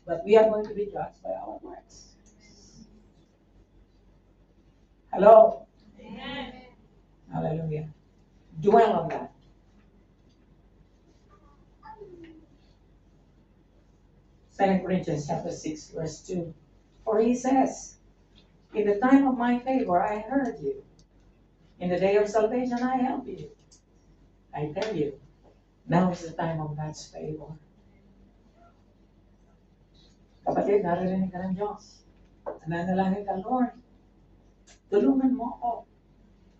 S1: But we are going to be judged by our works. Hello?
S2: Amen.
S1: Hallelujah. Dwell on that. Second Corinthians chapter 6, verse 2. For he says, in the time of my favor I heard you. In the day of salvation I helped you. I tell you, now is the time of God's favor. Kapatid, naririnig ka ng Diyos. Nananalangin ka, Lord, tulungan mo ako.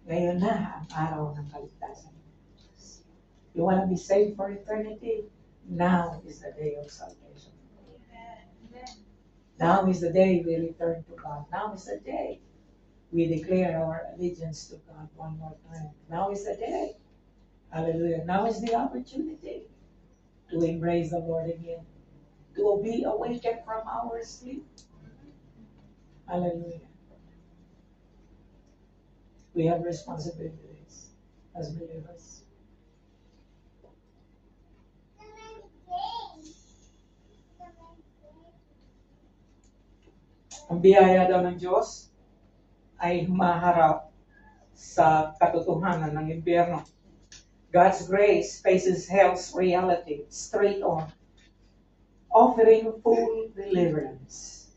S1: Ngayon na ang araw ng kaligtasan. You want to be saved for eternity? Now is the day of salvation. Now is the day we return to God. Now is the day we declare our allegiance to God one more time. Now is the day. Hallelujah. Now is the opportunity to embrace the Lord again. To be awakened from our sleep. Hallelujah. We have responsibilities as believers. Ang biyaya daw ng Diyos ay humaharap sa katotohanan ng impyerno. God's grace faces hell's reality straight on, offering full deliverance.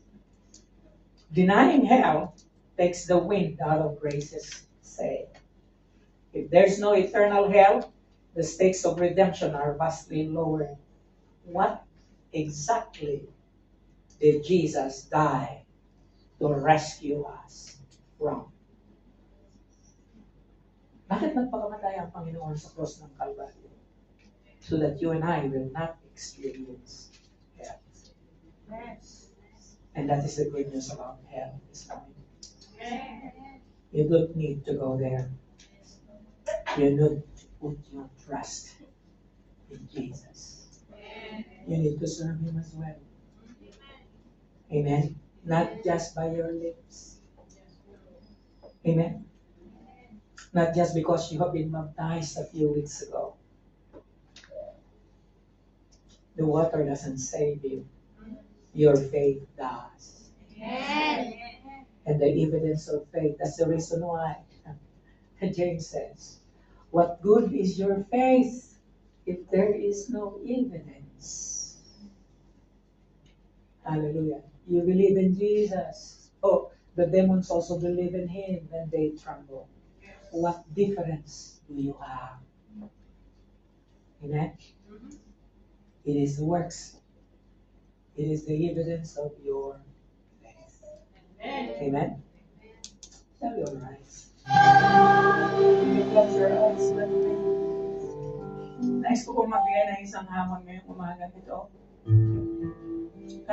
S1: Denying hell takes the wind out of grace's sail. If there's no eternal hell, the stakes of redemption are vastly lower. What exactly did Jesus die to rescue us from? Bakit nagpakamatay ang Panginoon sa cross ng Calvary? So that you and I will not experience hell. And that is the good news about hell is coming. You don't need to go there. You need to put your trust in Jesus. You need to serve Him as well. Amen. Not just by your lips. Amen. Not just because you have been baptized a few weeks ago. The water doesn't save you. Your faith does. And the evidence of faith, that's the reason why James says, what good is your faith if there is no evidence? Hallelujah. You believe in Jesus, Oh, the demons also believe in him and they tremble. What difference do you have? Amen? It is the works. It is the evidence of your faith. Amen? Shall we all rise? You can close your eyes with me. Nais ko pong magbigay ng isang hamon ngayong umaga nito.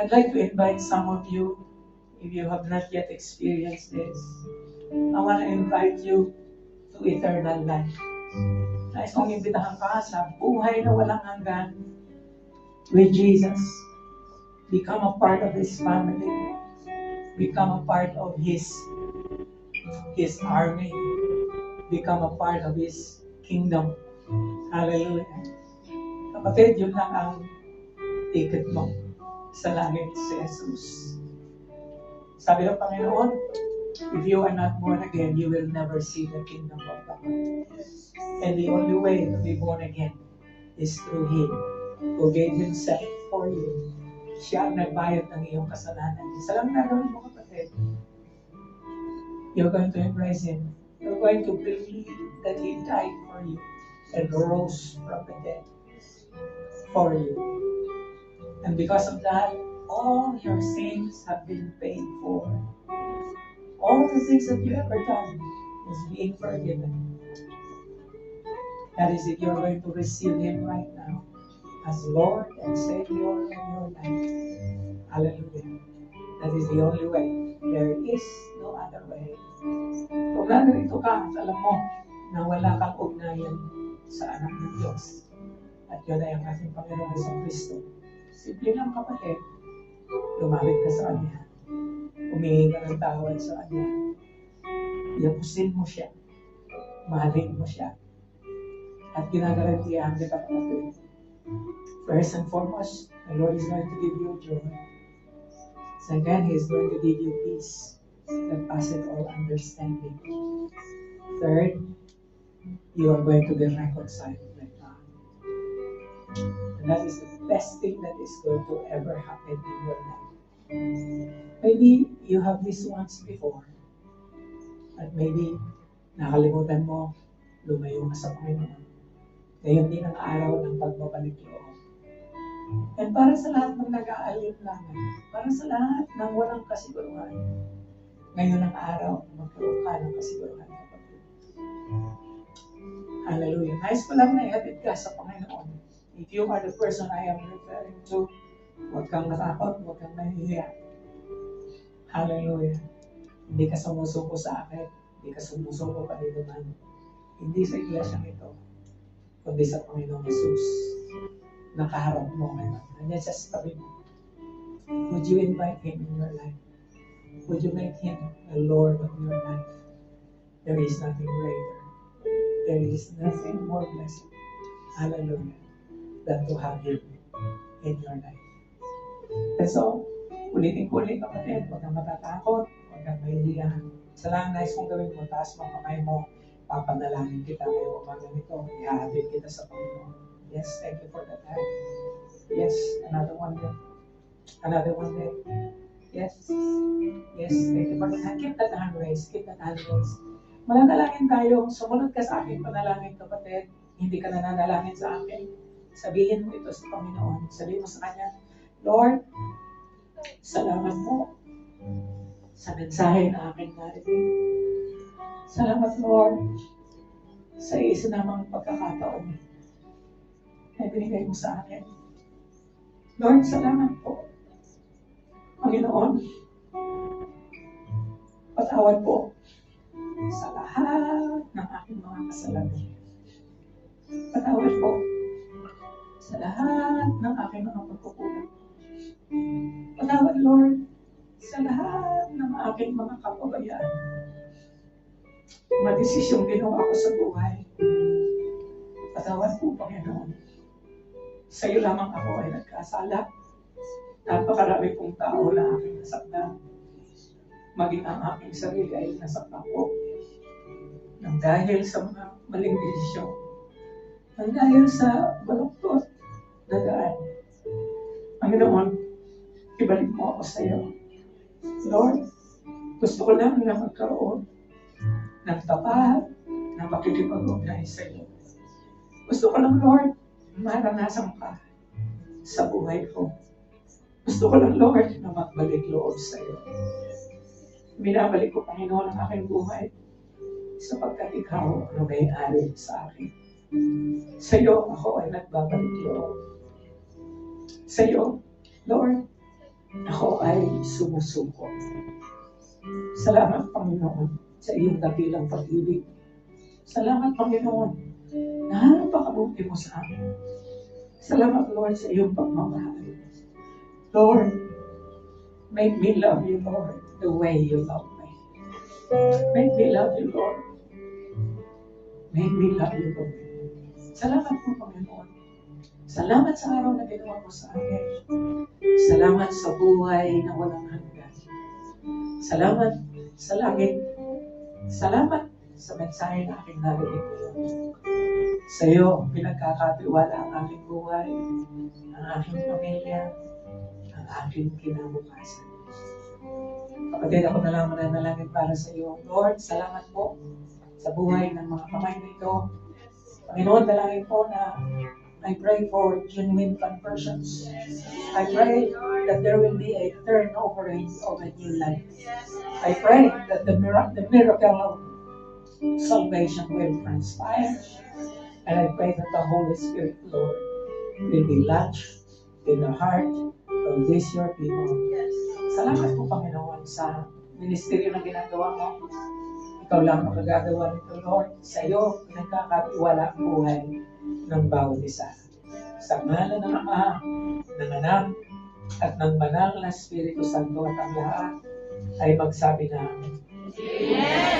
S1: I'd like to invite some of you, if you have not yet experienced this, I want to invite you to eternal life. Nais kong imbitahan ka sa buhay na walang hanggan with Jesus. Become a part of His family. Become a part of His army. Become a part of His kingdom. Hallelujah. Kapatid, yun lang ang ticket mo sa langit si Jesus. Sabi ng Panginoon, if you are not born again, you will never see the kingdom of God. And the only way to be born again is through Him who gave Himself for you. Siya ang nagbayad ng iyong kasalanan. Isa lang gagawin mo, kapatid. You're going to embrace Him. You're going to believe that He died for you and rose from the dead for you. And because of that, all your sins have been paid for. All the things that you ever done is being forgiven. That is if you're going to receive Him right now as Lord and Savior of your life. Hallelujah. That is the only way. There is no other way. Kung narito ka, alam mo na wala kang ugnayan sa anak ng Diyos. At yun ay ang ating Panginoong Jesucristo. Simple lang, kapatid. Lumapit ka sa Kanya. Humingi ka ng tawad sa Kanya. Yapusin mo siya. Mahalin mo siya. At ginagarantiyahan kita, kapatid. First and foremost, the Lord is going to give you joy. Second, He is going to give you peace that passes all understanding. Third, you are going to be reconciled with God. And that is the best thing that is going to ever happen in your life. Maybe you have this once before. At maybe nakalimutan mo, lumayo ka sa Panginoon. Ngayon din ang araw ng pagbabalik loob. And para sa lahat ng nag-aalinlangan, para sa lahat ng walang kasiguruhan, ngayon ang araw na magkaroon ka ng kasiguruhan, kapatid. Hallelujah. Nais ko lang na ihatid ka sa Panginoon. If you are the person I am referring to, huwag kang natakot, huwag kang nahihiya. Hallelujah. Hindi ka sumusuko sa akin, hindi ka sumusuko pa dito man. Hindi sa iglesyang ito, kundi sa Panginoong Jesus. Nakaharap mo ngayon. Nandiyan siya sa tabi mo. Would you invite Him in your life? Would you make Him the Lord of your life? There is nothing greater. There is nothing more blessed. Hallelujah. Than to have Him in your life. And so, ulitin ko ulit, kapatid. Huwag kang matatakot. Huwag kang mahihiyahan. Sa lang nais kong gawin mo, taas mo kamay mo. Papanalangin kita ngayong umaga nito. Ihahatid kita sa Panginoon. Yes, thank you for that time. Yes, another one day. Another one day. Yes. Yes, thank you for that time. Keep that hand raised. Keep that hand raised. Mananalangin tayo. Sumunod ka sa akin, panalangin, kapatid. Hindi ka nananalangin sa akin. Sabihin mo ito sa Panginoon. Sabihin mo sa Kanya, Lord, salamat po sa mensahe na aking narinig. Salamat, Lord, sa isa namang pagkakataon na binigay mo sa akin. Lord, salamat po. Panginoon, patawad po sa lahat ng aking mga kasalanan. Patawad po sa lahat ng aking mga pagkukulang. Patawad, Lord, sa lahat ng aking mga kapabayaan. Mga desisyong ginawa ko sa buhay. Patawad po, Panginoon. Sa iyo lamang ako ay nagkasala. Napakarami pong tao na aking nasaktan. Maging ang aking sarili ay nasaktan ko. Nang dahil sa mga maling desisyon. Nang dahil sa baluktot na daan. Panginoon, ibalik mo ako sa iyo. Lord, Gusto ko lang na magkaroon ng tapat na pakikipag-ugnayan sa iyo. Gusto ko lang, Lord, maranasan ka sa buhay ko. Gusto ko lang, Lord, na magbalik loob sa iyo. Binabalik ko, Panginoon, ang aking buhay sapagkat ikaw ang may-ari sa akin. Sa iyo, ako ay nagbabalik loob. Sa iyo, Lord, ako ay sumusuko. Salamat, Panginoon, sa iyong dakilang pag-ibig. Salamat, Panginoon, na napakabuti mo sa amin. Salamat, Lord, sa iyong pagmamahal. Lord, make me love you, Lord, the way you love me. Make me love you, Lord. Make me love you, Lord. Salamat po, Panginoon. Salamat sa araw na ginawa mo sa akin. Salamat sa buhay na walang hanggan. Salamat sa langit. Salamat sa mensahe na aking narinig ngayon. Sa iyo, pinagkakatiwala ang aking buhay, ang aking pamilya, ang aking kinabukasan. Kapatid, ako na lang mananalangin para sa iyo. Lord, salamat po sa buhay ng mga kamay nito. Panginoon, dalangin po na I pray for genuine conversions. I pray that there will be a turnover of a new life. I pray that the miracle of salvation will transpire. And I pray that the Holy Spirit, Lord, will be lodged in the heart of these your people. Salamat po, Panginoon, sa ministeryo na ginagawa mo. Ikaw lang ang magagawa nito, Lord. Sa iyo, pinagkakatiwala ang buhay ng bawat isa. Sa ngalan ng Ama, ng Anak, at ng Banal na Espiritu Santo at ang lahat ay magsabi na, Amen.